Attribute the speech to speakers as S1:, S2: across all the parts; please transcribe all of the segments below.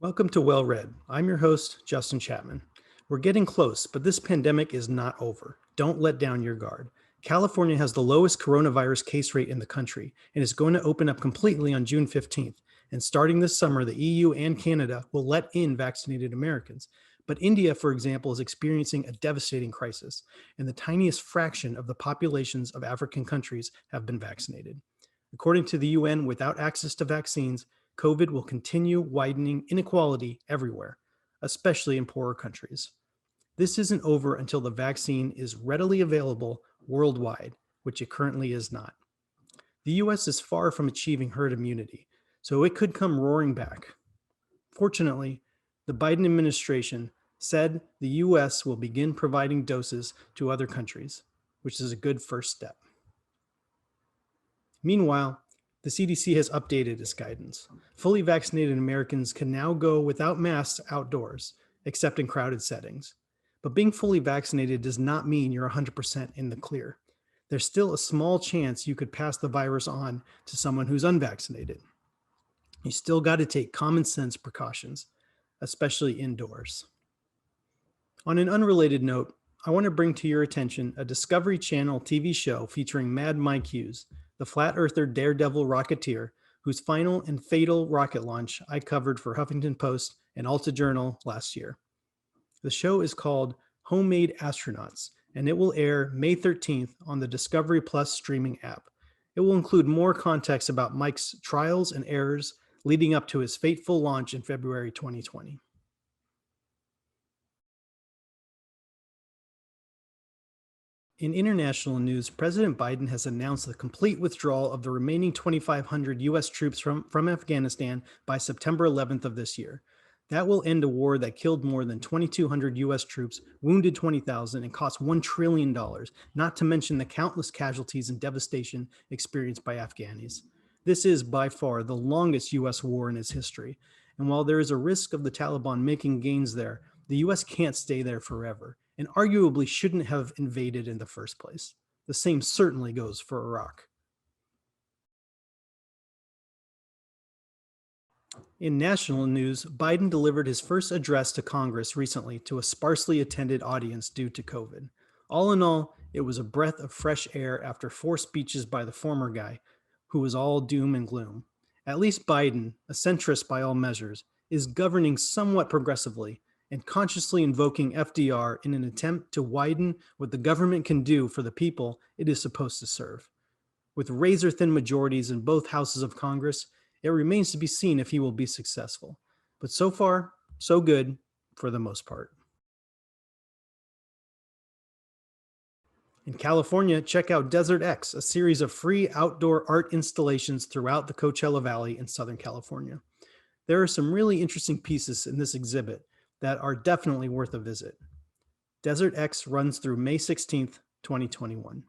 S1: Welcome to Well Read. I'm your host, Justin Chapman. We're getting close, but this pandemic is not over. Don't let down your guard. California has the lowest coronavirus case rate in the country and is going to open up completely on June 15th. And starting this summer, the EU and Canada will let in vaccinated Americans. But India, for example, is experiencing a devastating crisis, and the tiniest fraction of the populations of African countries have been vaccinated. According to the UN, without access to vaccines, COVID will continue widening inequality everywhere, especially in poorer countries. This isn't over until the vaccine is readily available worldwide, which it currently is not. The US is far from achieving herd immunity, so it could come roaring back. Fortunately, the Biden administration said the US will begin providing doses to other countries, which is a good first step. Meanwhile, the CDC has updated its guidance. Fully vaccinated Americans can now go without masks outdoors, except in crowded settings. But being fully vaccinated does not mean you're 100% in the clear. There's still a small chance you could pass the virus on to someone who's unvaccinated. You still got to take common sense precautions, especially indoors. On an unrelated note, I want to bring to your attention a Discovery Channel TV show featuring Mad Mike Hughes, the flat earther daredevil rocketeer whose final and fatal rocket launch I covered for Huffington Post and Alta Journal last year. The show is called Homemade Astronauts, and it will air May 13th on the Discovery Plus streaming app. It will include more context about Mike's trials and errors leading up to his fateful launch in February 2020. In international news, President Biden has announced the complete withdrawal of the remaining 2,500 U.S. troops from Afghanistan by September 11th of this year. That will end a war that killed more than 2,200 U.S. troops, wounded 20,000, and cost $1 trillion, not to mention the countless casualties and devastation experienced by Afghanis. This is by far the longest U.S. war in its history. And while there is a risk of the Taliban making gains there, the U.S. can't stay there forever, and arguably shouldn't have invaded in the first place. The same certainly goes for Iraq. In national news, Biden delivered his first address to Congress recently to a sparsely attended audience due to COVID. All in all, it was a breath of fresh air after 4 speeches by the former guy, who was all doom and gloom. At least Biden, a centrist by all measures, is governing somewhat progressively and consciously invoking FDR in an attempt to widen what the government can do for the people it is supposed to serve. With razor-thin majorities in both houses of Congress, it remains to be seen if he will be successful. But so far, so good for the most part. In California, check out Desert X, a series of free outdoor art installations throughout the Coachella Valley in Southern California. There are some really interesting pieces in this exhibit that are definitely worth a visit. Desert X runs through May 16th, 2021.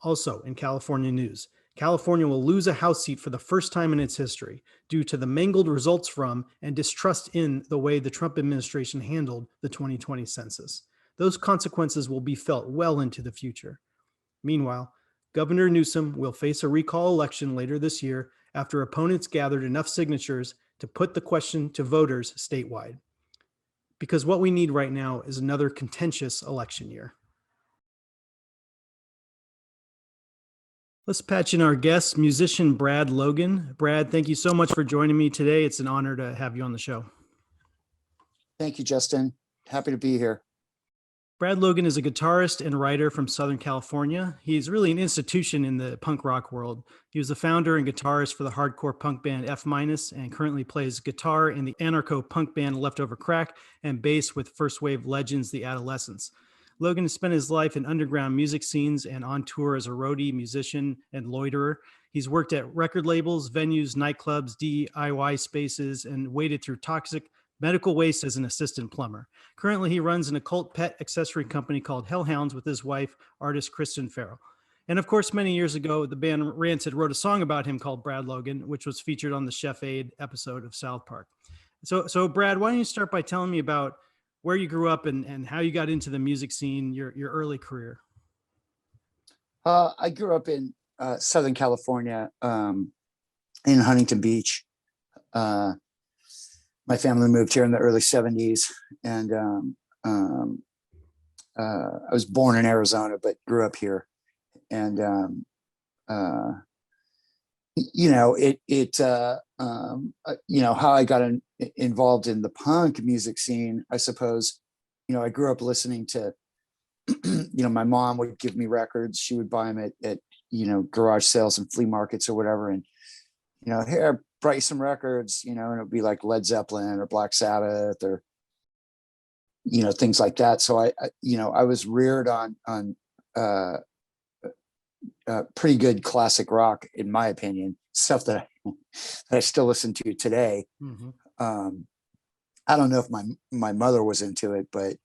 S1: Also, in California news, California will lose a House seat for the first time in its history due to the mangled results from and distrust in the way the Trump administration handled the 2020 census. Those consequences will be felt well into the future. Meanwhile, Governor Newsom will face a recall election later this year after opponents gathered enough signatures to put the question to voters statewide. Because what we need right now is another contentious election year. Let's patch in our guest, musician Brad Logan. Brad, thank you so much for joining me today. It's an honor to have you on the show.
S2: Thank you, Justin. Happy to be here.
S1: Brad Logan is a guitarist and writer from Southern California. He's really an institution in the punk rock world. He was the founder and guitarist for the hardcore punk band F- and currently plays guitar in the anarcho-punk band Leftover Crack and bass with first wave legends The Adolescents. Logan has spent his life in underground music scenes and on tour as a roadie, musician, and loiterer. He's worked at record labels, venues, nightclubs, DIY spaces, and waded through toxic medical waste as an assistant plumber. Currently, he runs an occult pet accessory company called Hellhounds with his wife, artist Kristen Farrell. And of course, many years ago, the band Rancid wrote a song about him called Brad Logan, which was featured on the Chef Aid episode of South Park. So Brad, why don't you start by telling me about where you grew up and how you got into the music scene, your early career?
S2: I grew up in Southern California, in Huntington Beach. my family moved here in the early 70s, and I was born in Arizona, but grew up here. And how I got involved in the punk music scene, I suppose. I grew up listening to, my mom would give me records. She would buy them at garage sales and flea markets or whatever. And, here, I brought you some records, and it would be like Led Zeppelin or Black Sabbath or, things like that. So I was reared on pretty good classic rock, in my opinion, stuff that I still listen to today.
S1: Mm-hmm.
S2: I don't know if my mother was into it, but I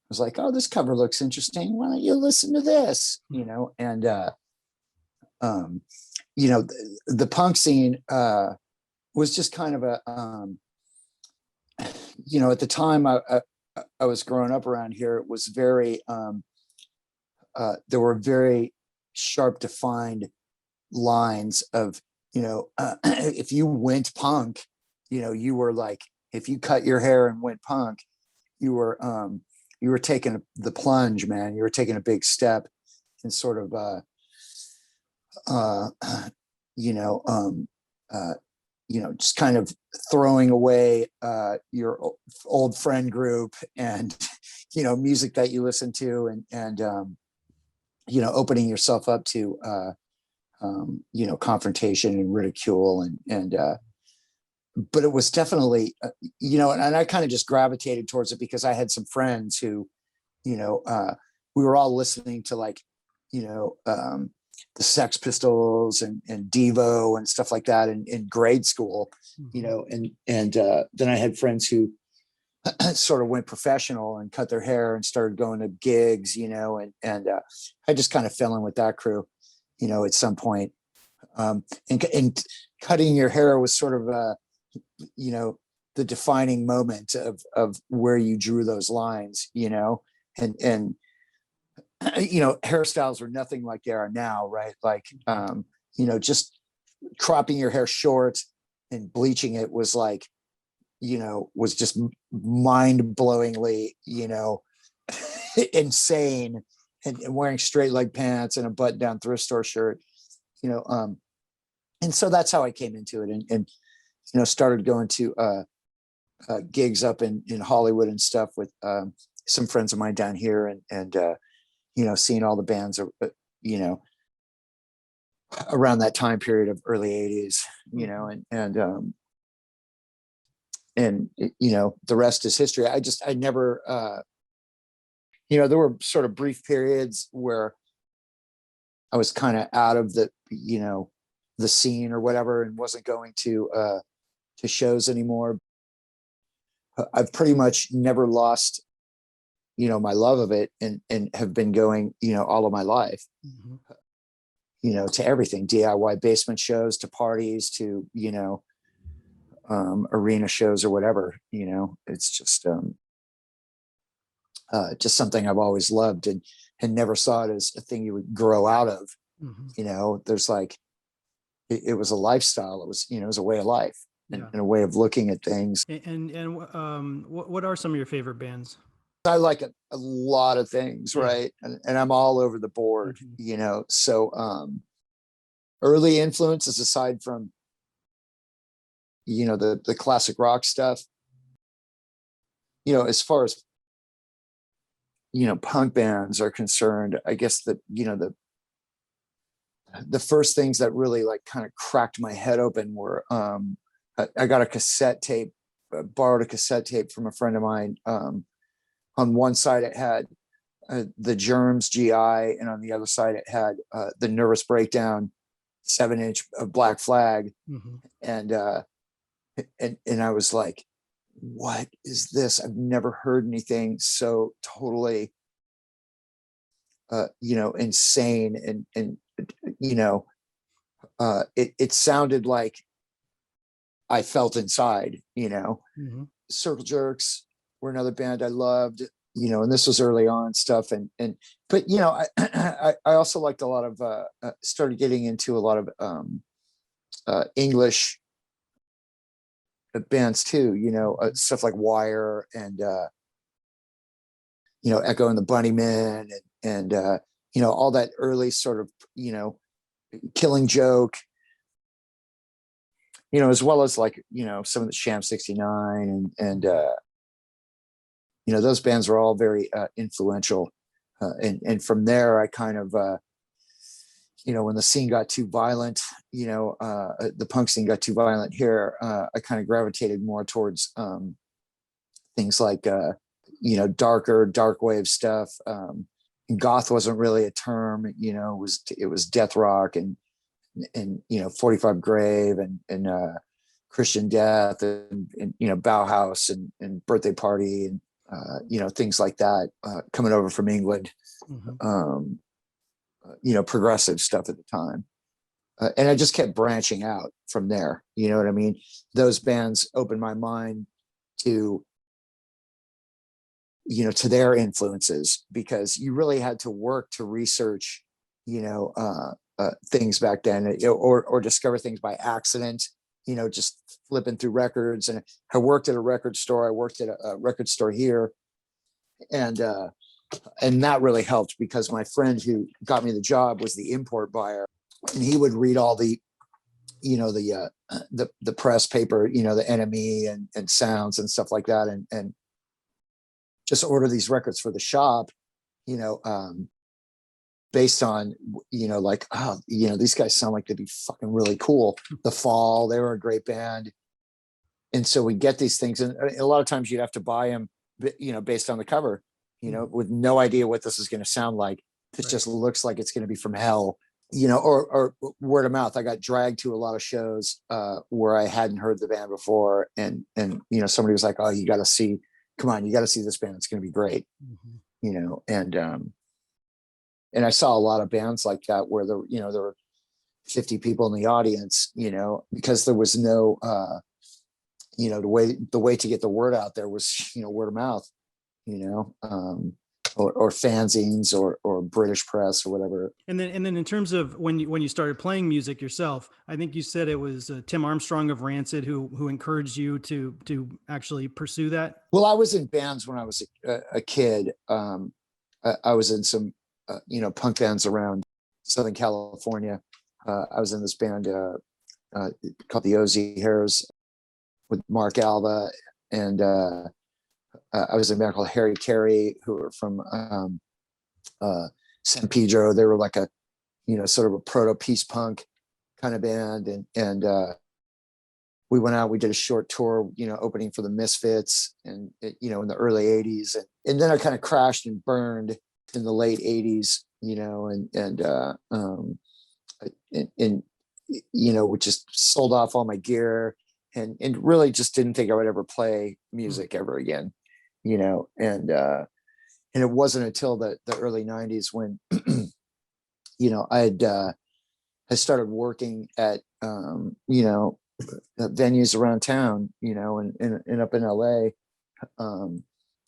S2: was like, oh, this cover looks interesting. Why don't you listen to this? And the punk scene was just kind of a at the time I was growing up around here, it was very there were very sharp defined lines of if you went punk, you were like, if you cut your hair and went punk, you were taking the plunge, man. You were taking a big step in sort of just kind of throwing away your old friend group and music that you listen to, and opening yourself up to confrontation and ridicule, and but it was definitely and I kind of just gravitated towards it because I had some friends who we were all listening to, like, the Sex Pistols and Devo and stuff like that in grade school. And then I had friends who sort of went professional and cut their hair and started going to gigs, and I just kind of fell in with that crew, at some point. And cutting your hair was sort of the defining moment of where you drew those lines, and hairstyles were nothing like they are now, right? Like, just cropping your hair short and bleaching it was like, was just mind-blowingly, insane, and wearing straight leg pants and a button-down thrift store shirt, and so that's how I came into it, and started going to gigs up in Hollywood and stuff with some friends of mine down here, and seeing all the bands, around that time period of early 80s, and the rest is history. I never, there were sort of brief periods where I was kind of out of the scene or whatever, and wasn't going to shows anymore. I've pretty much never lost my love of it, and have been going all of my life, to everything, DIY basement shows, to parties, to arena shows or whatever. It's just something I've always loved, and never saw it as a thing you would grow out of. There's like, it was a lifestyle. It was, it was a way of life, and a way of looking at things.
S1: And what are some of your favorite bands?
S2: I like a lot of things, right? And I'm all over the board, so early influences, aside from the classic rock stuff, as far as punk bands are concerned, I guess that the first things that really, like, kind of cracked my head open were I got a cassette tape, borrowed a cassette tape from a friend of mine. On one side it had the Germs GI, and on the other side it had the Nervous Breakdown 7-inch of Black Flag. And I was like, what is this? I've never heard anything so totally insane, and it sounded like I felt inside. Circle Jerks were another band I loved, and this was early on stuff, but I also liked a lot of started getting into a lot of English bands too, stuff like Wire and, Echo and the Bunnymen and all that early sort of, Killing Joke, as well as like, some of the Sham 69 and those bands were all very influential. And from there, I kind of, when the scene got too violent, the punk scene got too violent here, I kind of gravitated more towards things like, dark wave stuff. Goth wasn't really a term, it was death rock and 45 Grave and Christian Death and Bauhaus and Birthday Party and things like that, coming over from England, progressive stuff at the time. And I just kept branching out from there. You know what I mean? Those bands opened my mind to, to their influences, because you really had to work to research, things back then, or discover things by accident, just flipping through records. And I worked at a record store. I worked at a record store here. And that really helped, because my friend who got me the job was the import buyer, and he would read all the, the press paper, the NME and Sounds and stuff like that. And just order these records for the shop, based on, like, oh, these guys sound like they'd be fucking really cool. The Fall, they were a great band. And so we get these things, and a lot of times you'd have to buy them, based on the cover, with no idea what this is going to sound like. This just looks like it's going to be from hell, or word of mouth. I got dragged to a lot of shows where I hadn't heard the band before. And somebody was like, oh, you got to see this band. It's going to be great. And I saw a lot of bands like that where there were 50 people in the audience, because there was no, the way to get the word out there was, word of mouth, or fanzines or British press or whatever.
S1: And then in terms of when you started playing music yourself, I think you said it was Tim Armstrong of Rancid who encouraged you to actually pursue that.
S2: Well, I was in bands when I was a kid. I was in some, punk bands around Southern California. I was in this band called the Ozzy Hairs with Mark Alva, and I was in a band called Harry Carey, who were from San Pedro. They were like a, sort of a proto peace punk kind of band, and we went out. We did a short tour, opening for the Misfits, and in the early '80s, and then I kind of crashed and burned in the late '80s, we just sold off all my gear and really just didn't think I would ever play music ever again, and it wasn't until the early '90s when, I started working at, venues around town, and up in LA,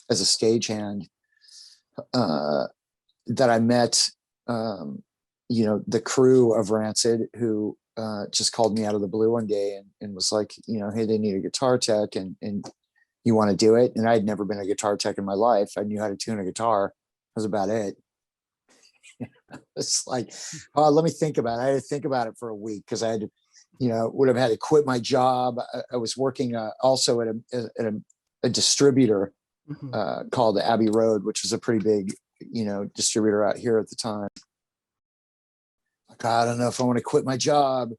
S2: as a stagehand, that I met, the crew of Rancid, who just called me out of the blue one day and was like, hey, they need a guitar tech, and you want to do it? And I'd never been a guitar tech in my life. I knew how to tune a guitar. That was about it. It's like, oh, let me think about it. I had to think about it for a week, because I had to, would have had to quit my job. I was working also at a distributor called Abbey Road, which was a pretty big, distributor out here at the time. Like, I don't know if I want to quit my job.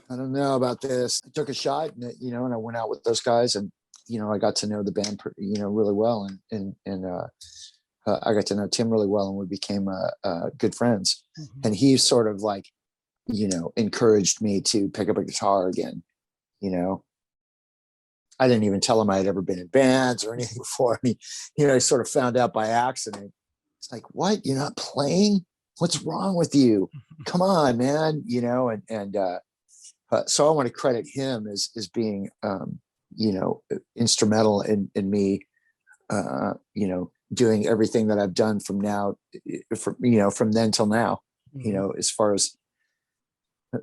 S2: I don't know about this. I took a shot, and and I went out with those guys, and I got to know the band, really well, and I got to know Tim really well, and we became good friends. And he sort of like, encouraged me to pick up a guitar again. I didn't even tell him I had ever been in bands or anything before. I mean, I sort of found out by accident. It's like, what? You're not playing? What's wrong with you? Come on, man. So I want to credit him as being, instrumental in me, doing everything that I've done from then till now, as far as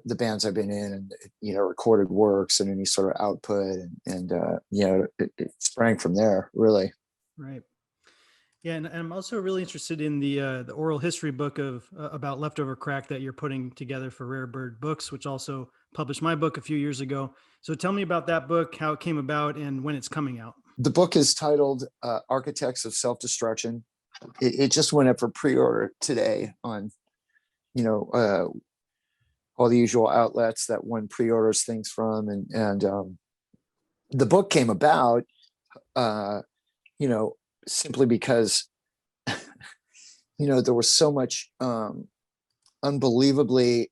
S2: the bands I've been in, and recorded works and any sort of output, and it sprang from there, really.
S1: Right. Yeah, and I'm also really interested in the oral history book of about leftover crack that you're putting together for Rare Bird Books, which also published my book a few years ago. So tell me about that book, how it came about, and when it's coming out.
S2: The book is titled Architects of Self-Destruction. It just went up for pre-order today on all the usual outlets that one pre-orders things from, and the book came about simply because there was so much unbelievably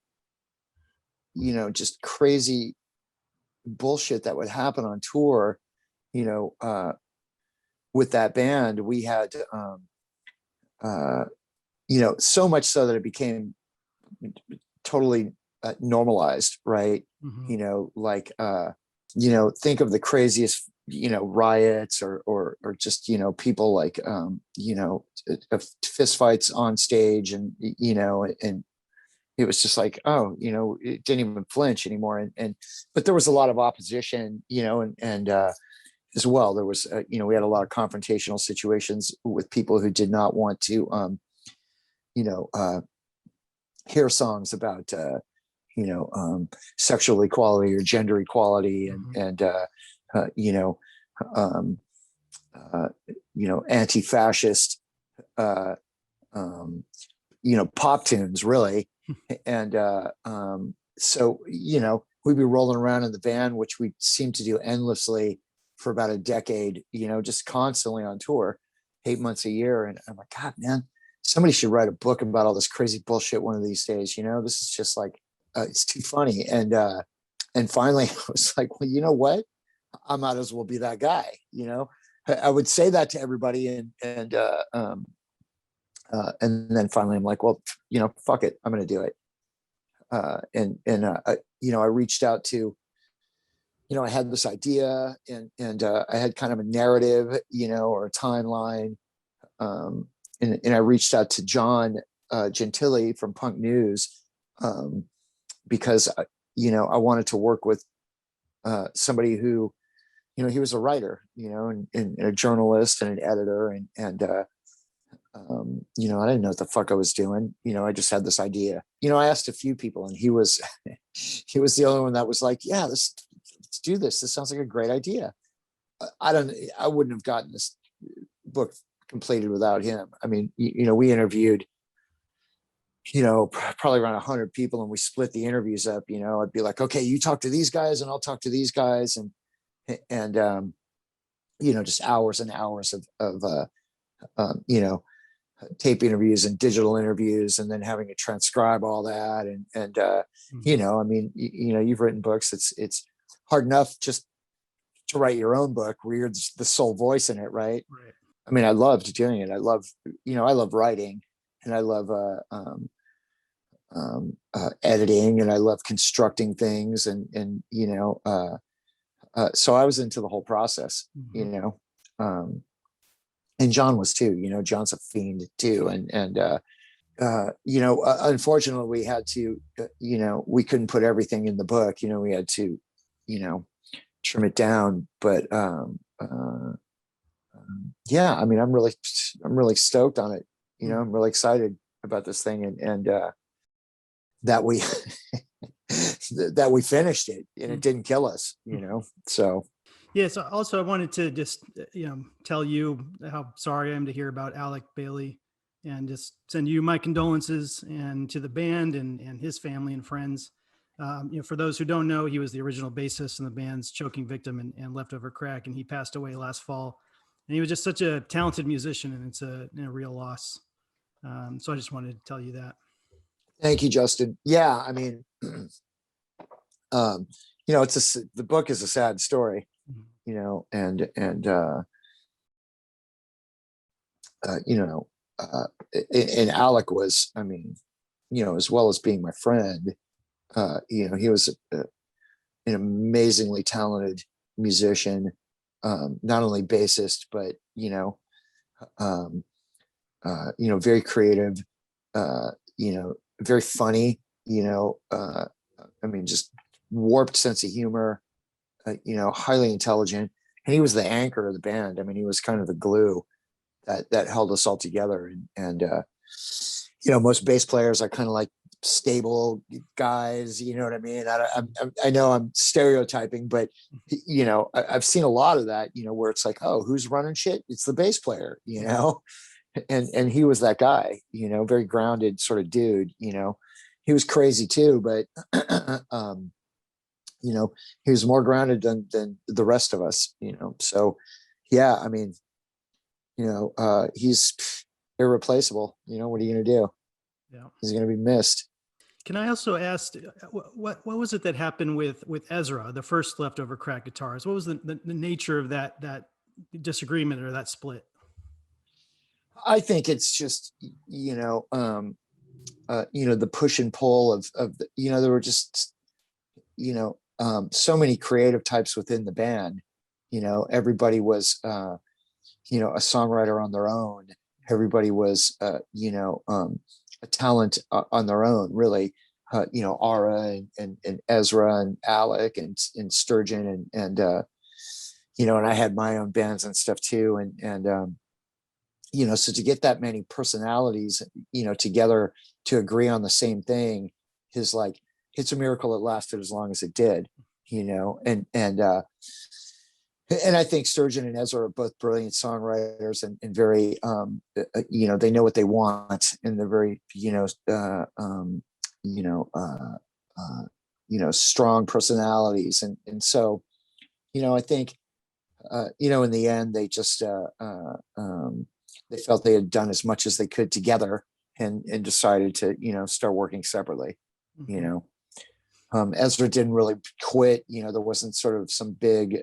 S2: just crazy bullshit that would happen on tour. With that band, we had so much so that it became totally normalized, right? Think of the craziest riots or just people like fist fights on stage, and and it was just like, oh, it didn't even flinch anymore, and but there was a lot of opposition, and as well there was we had a lot of confrontational situations with people who did not want to hear songs about sexual equality or gender equality, and anti-fascist pop tunes, really. And so we'd be rolling around in the van, which we seemed to do endlessly for about a decade, just constantly on tour, 8 months a year. And I'm like, God, man, somebody should write a book about all this crazy bullshit one of these days. This is just like, it's too funny. And finally I was like, well, you know what? I might as well be that guy. I would say that to everybody. And then finally I'm like, well, fuck it. I'm going to do it. I reached out to, I had this idea, and I had kind of a narrative, or a timeline. And I reached out to John Gentili from Punk News, because, I wanted to work with somebody who, he was a writer, and a journalist and an editor, and I didn't know what the fuck I was doing. I just had this idea. I asked a few people, and he was the only one that was like, yeah, let's do this. This sounds like a great idea. I wouldn't have gotten this book completed without him. I mean, we interviewed, probably around 100 people, and we split the interviews up. I'd be like, okay, you talk to these guys and I'll talk to these guys. And just hours and hours of tape interviews and digital interviews, and then having to transcribe all that. I mean, you've written books. It's hard enough just to write your own book where you're the sole voice in it. Right. I mean, I loved doing it. I love writing, and I love editing, and I love constructing things. So I was into the whole process, and John was too. John's a fiend too, and unfortunately, we had to, we couldn't put everything in the book. We had to, trim it down. But yeah, I mean, I'm really stoked on it. I'm really excited about this thing, and that we that we finished it, and it didn't kill us. So.
S1: Yeah. So also I wanted to just, tell you how sorry I am to hear about Alec Bailey, and just send you my condolences, and to the band and his family and friends. For those who don't know, he was the original bassist in the band's Choking Victim and Leftover Crack, and he passed away last fall. And he was just such a talented musician, and it's a real loss. So I just wanted to tell you that.
S2: Thank you, Justin. Yeah. I mean, the book is a sad story. And Alec was, I mean, as well as being my friend, he was an amazingly talented musician, not only bassist, but, very creative, very funny, I mean, just warped sense of humor, highly intelligent. And he was the anchor of the band. I mean, he was kind of the glue that held us all together. And most bass players are kind of like stable guys, you know what I mean? I know I'm stereotyping, but I've seen a lot of that, where it's like, oh, who's running shit? It's the bass player, and he was that guy, very grounded sort of dude. He was crazy too, but he was more grounded than the rest of us, so yeah, I mean, he's irreplaceable. What are you going to do?
S1: Yeah.
S2: He's going to be missed.
S1: Can I also ask, what was it that happened with Ezra, the first Leftover Crack guitarist? What was the nature of that disagreement or that split?
S2: I think it's just, the push and pull of there were just, so many creative types within the band. Everybody was, a songwriter on their own. Everybody was, a talent on their own, really. Ara and Ezra and Alec and Sturgeon and and I had my own bands and stuff too. So to get that many personalities, together to agree on the same thing is like, it's a miracle it lasted as long as it did, and I think Sturgeon and Ezra are both brilliant songwriters and very, they know what they want, and they're very, strong personalities. And so, I think, in the end, they just, they felt they had done as much as they could together and decided to, start working separately, Ezra didn't really quit, there wasn't sort of some big,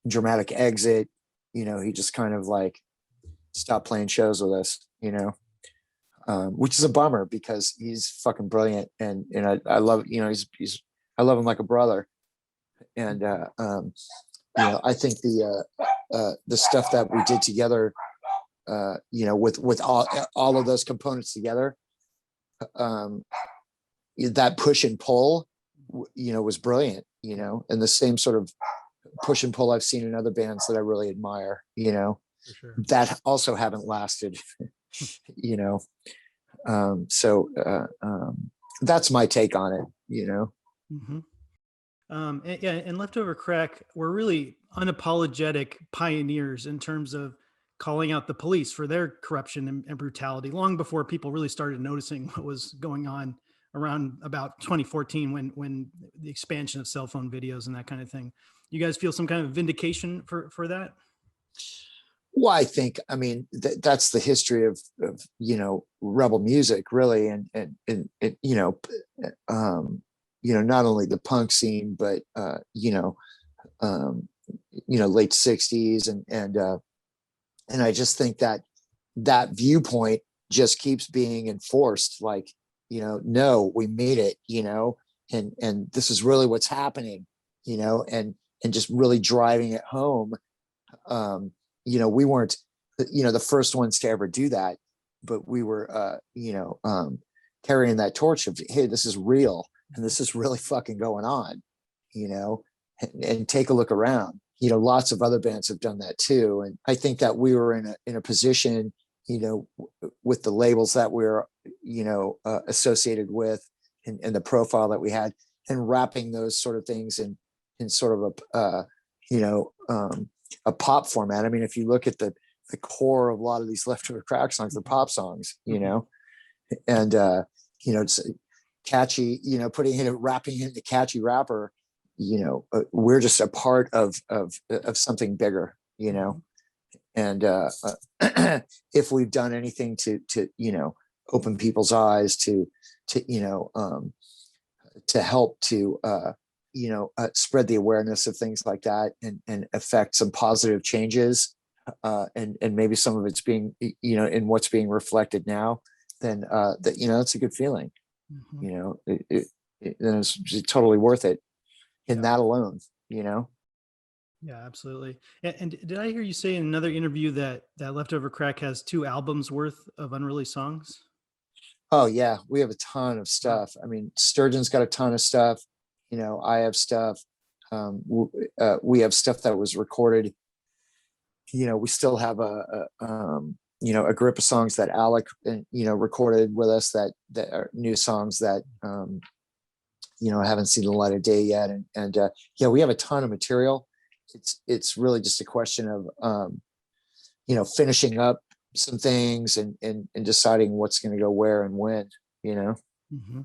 S2: dramatic exit. He just kind of like stopped playing shows with us, which is a bummer because he's fucking brilliant. And I love, I love him like a brother. And, I think the stuff that we did together, with all of those components together, that push and pull, was brilliant, and the same sort of push and pull I've seen in other bands that I really admire,
S1: For sure.
S2: that also haven't lasted, so that's my take on it,
S1: Mm-hmm. And Leftover Crack were really unapologetic pioneers in terms of calling out the police for their corruption and brutality long before people really started noticing what was going on around about 2014 when the expansion of cell phone videos and that kind of thing. You guys feel some kind of vindication for that?
S2: Well, I think, I mean, that's the history of rebel music, really, and not only the punk scene, but late '60s, and I just think that viewpoint just keeps being enforced. Like, no, we made it, and this is really what's happening, and just really driving it home. We weren't, the first ones to ever do that, but we were, carrying that torch of, hey, this is real, and this is really fucking going on, and take a look around. Lots of other bands have done that too. And I think that we were in a position, with the labels that we're, associated with, and the profile that we had, and wrapping those sort of things in sort of a pop format. I mean, if you look at the core of a lot of these Leftover Crack songs, they're pop songs, and it's catchy, wrapping in the catchy rapper, we're just a part of something bigger, and if we've done anything to open people's eyes to help to spread the awareness of things like that, and affect some positive changes, and maybe some of it's being in what's being reflected now, then it's a good feeling.
S1: Mm-hmm.
S2: It's totally worth it in that alone.
S1: Yeah, absolutely. And did I hear you say in another interview that Leftover Crack has 2 albums worth of unreleased songs?
S2: Oh yeah, we have a ton of stuff. I mean, Sturgeon's got a ton of stuff. I have stuff. We have stuff that was recorded. We still have a group of songs that Alec, recorded with us that are new songs that, haven't seen the light of day yet. And yeah, we have a ton of material. It's really just a question of, finishing up some things and deciding what's going to go where and when,
S1: Mm-hmm.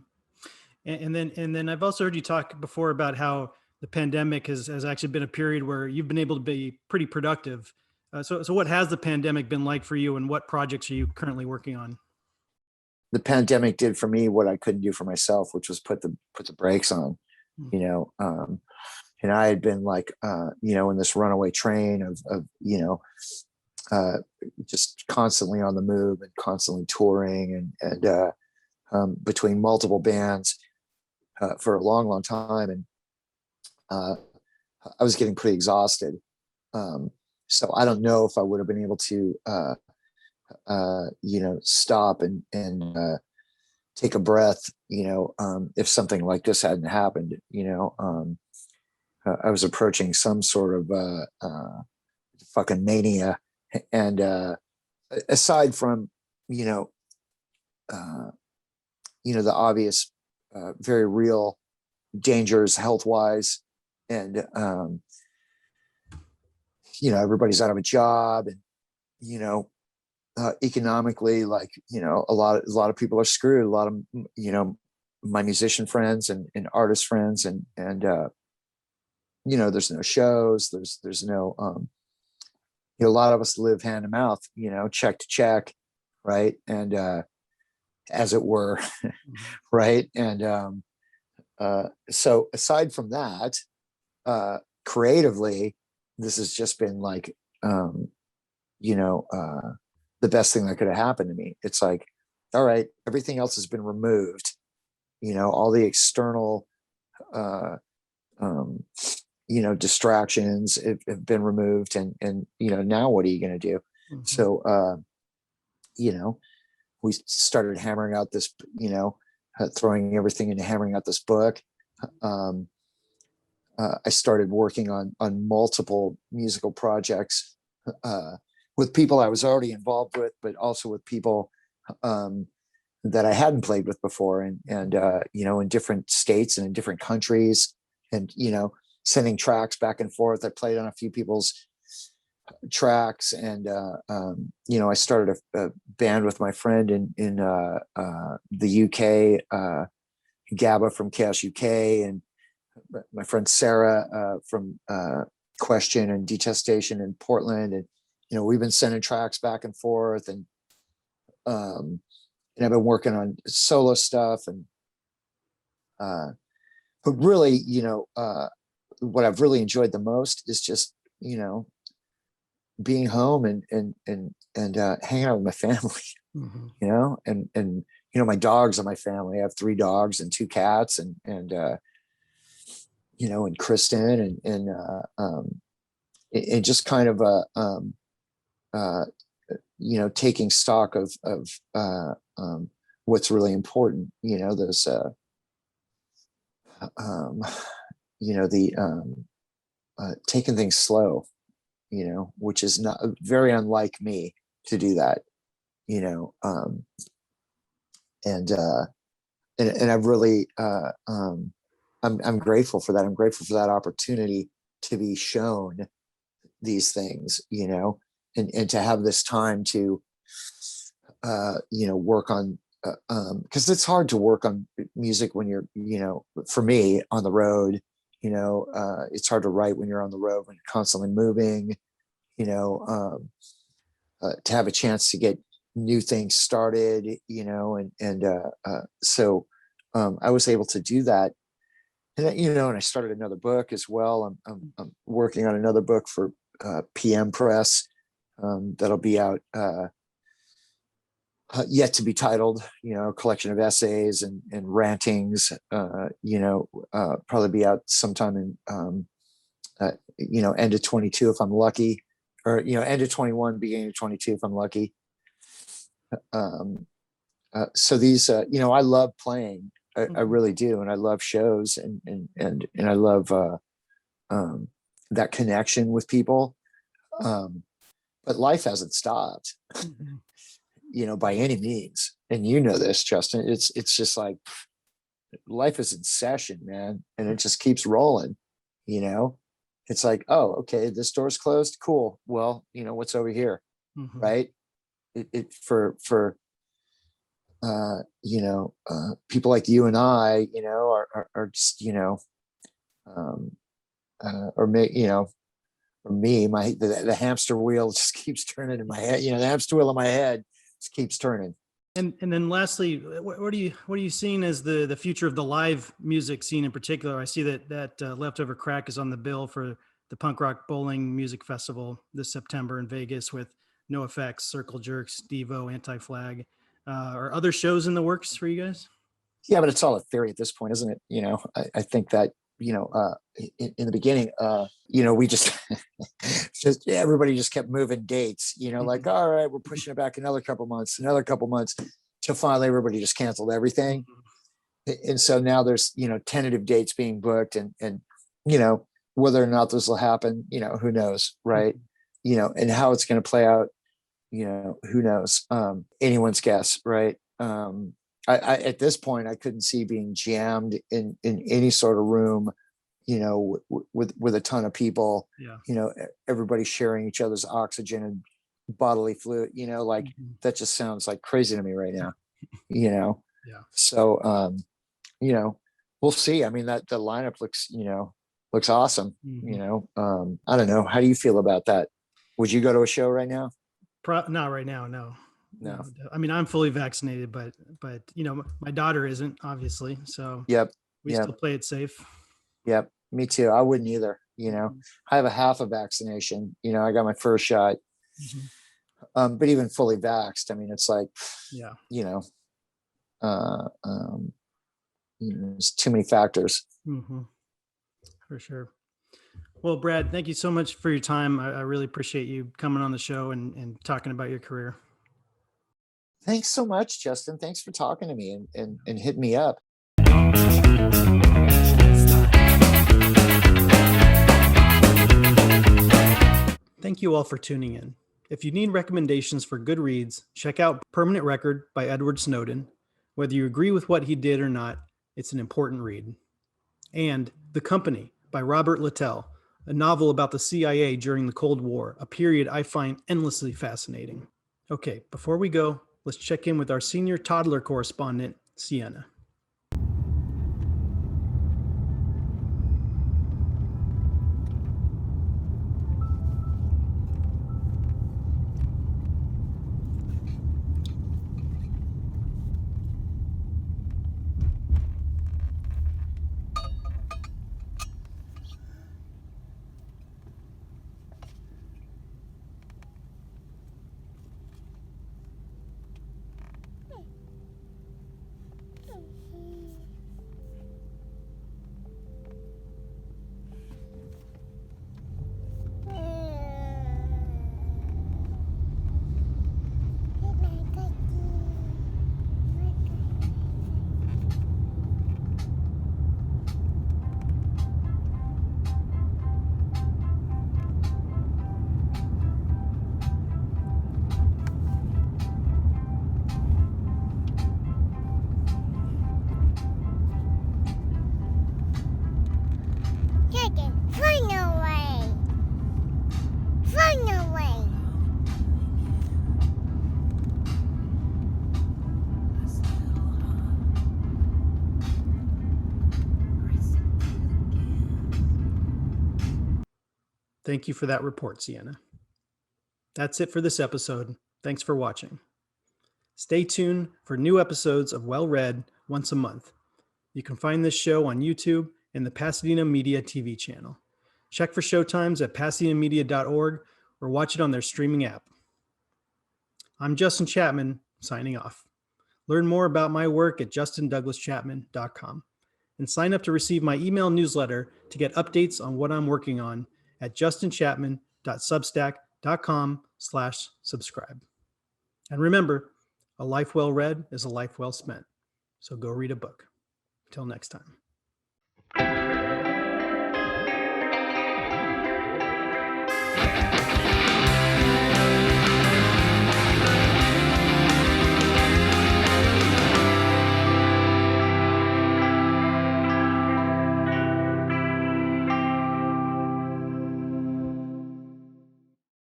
S1: And then I've also heard you talk before about how the pandemic has actually been a period where you've been able to be pretty productive. So what has the pandemic been like for you, and what projects are you currently working on?
S2: The pandemic did for me what I couldn't do for myself, which was put the brakes on, you know. And I had been like, in this runaway train of just constantly on the move and constantly touring and between multiple bands for a long, long time. And I was getting pretty exhausted. So I don't know if I would have been able to, stop and take a breath, if something like this hadn't happened. I was approaching some sort of fucking mania. And aside from, the obvious, very real dangers health wise, and everybody's out of a job, and economically, like, a lot of people are screwed. A lot of, my musician friends and artist friends, and there's no shows, there's no a lot of us live hand to mouth, check to check, right? And as it were. Right. And so aside from that, creatively, this has just been like, the best thing that could have happened to me. It's like, all right, everything else has been removed, all the external distractions have been removed, and now what are you going to do? Mm-hmm. So we started hammering out this, throwing everything into hammering out this book. I started working on multiple musical projects with people I was already involved with, but also with people that I hadn't played with before, and in different states and in different countries, and sending tracks back and forth. I played on a few people's tracks, and I started a band with my friend in the UK, Gabba from Chaos UK, and my friend Sarah from Question and Detestation in Portland, and we've been sending tracks back and forth, and I've been working on solo stuff, and but really, what I've really enjoyed the most is just being home and hanging out with my family. Mm-hmm. And my dogs are my family. I have 3 dogs and 2 cats, and Kristen, and just kind of taking stock of what's really important. Those taking things slow, which is not very unlike me to do that, and I've really, I'm grateful for that. I'm grateful for that opportunity to be shown these things, and to have this time to, work on, because it's hard to work on music when you're, for me, on the road. It's hard to write when you're on the road, when you're constantly moving, to have a chance to get new things started, so I was able to do that. And and I started another book as well. I'm working on another book for PM Press, that'll be out, yet to be titled, a collection of essays and rantings, probably be out sometime in, end of 22 if I'm lucky, or end of 21, beginning of 22 if I'm lucky. So these, I love playing. I really do, and I love shows, and I love um, that connection with people. But life hasn't stopped,
S1: Mhm.
S2: by any means. And you know this, Justin. It's just like life is in session, man, and it just keeps rolling. You know, it's like, oh, okay, this door's closed. Cool. Well, what's over here,
S1: Mhm.
S2: right? It for people like you and I, are just, um, or me, for me, the hamster wheel just keeps turning in my head. The hamster wheel in my head just keeps turning.
S1: And then lastly, what are you seeing as the future of the live music scene in particular? I see that Leftover Crack is on the bill for the Punk Rock Bowling Music Festival this September in Vegas with No Effects, Circle Jerks, Devo, Anti Flag. Are other shows in the works for you guys?
S2: Yeah, but it's all a theory at this point, isn't it? I think that in the beginning, we just everybody just kept moving dates. Like,
S1: Mhm.
S2: all right, we're pushing it back another couple months, till finally everybody just canceled everything. And so now there's tentative dates being booked, and you know whether or not this will happen, who knows, right? And how it's going to play out, who knows? Anyone's guess, right? I at this point I couldn't see being jammed in any sort of room, with a ton of people,
S1: Yeah.
S2: everybody sharing each other's oxygen and bodily fluid, like
S1: Mhm.
S2: that just sounds like crazy to me right now, you know.
S1: Yeah.
S2: So we'll see. I mean, that the lineup looks awesome.
S1: Mhm.
S2: I don't know. How do you feel about that? Would you go to a show right now?
S1: Not right now. No, no.
S2: No.
S1: I mean, I'm fully vaccinated, but my daughter isn't, obviously. So
S2: Yep.
S1: we
S2: Yep.
S1: still play it safe.
S2: Yep. Me too. I wouldn't either.
S1: Mhm.
S2: I have a half a vaccination. I got my first shot.
S1: Mhm.
S2: But even fully vaxxed, I mean, it's like,
S1: Yeah,
S2: you know, uh, um, there's too many factors.
S1: hmm, for sure. Well, Brad, thank you so much for your time. I really appreciate you coming on the show and talking about your career.
S2: Thanks so much, Justin. Thanks for talking to me and hitting me up.
S1: Thank you all for tuning in. If you need recommendations for good reads, check out Permanent Record by Edward Snowden. Whether you agree with what he did or not, it's an important read. And The Company by Robert Littell, a novel about the CIA during the Cold War, a period I find endlessly fascinating. Okay, before we go, let's check in with our senior toddler correspondent, Sienna.
S3: Chicken, fly away! Fly away!
S1: Thank you for that report, Sienna. That's it for this episode. Thanks for watching. Stay tuned for new episodes of Well Read once a month. You can find this show on YouTube and the Pasadena Media TV channel. Check for showtimes at pasadenamedia.org or watch it on their streaming app. I'm Justin Chapman, signing off. Learn more about my work at justindouglaschapman.com and sign up to receive my email newsletter to get updates on what I'm working on at justinchapman.substack.com/subscribe. And remember, A life well read is a life well spent. So go read a book. Until next time.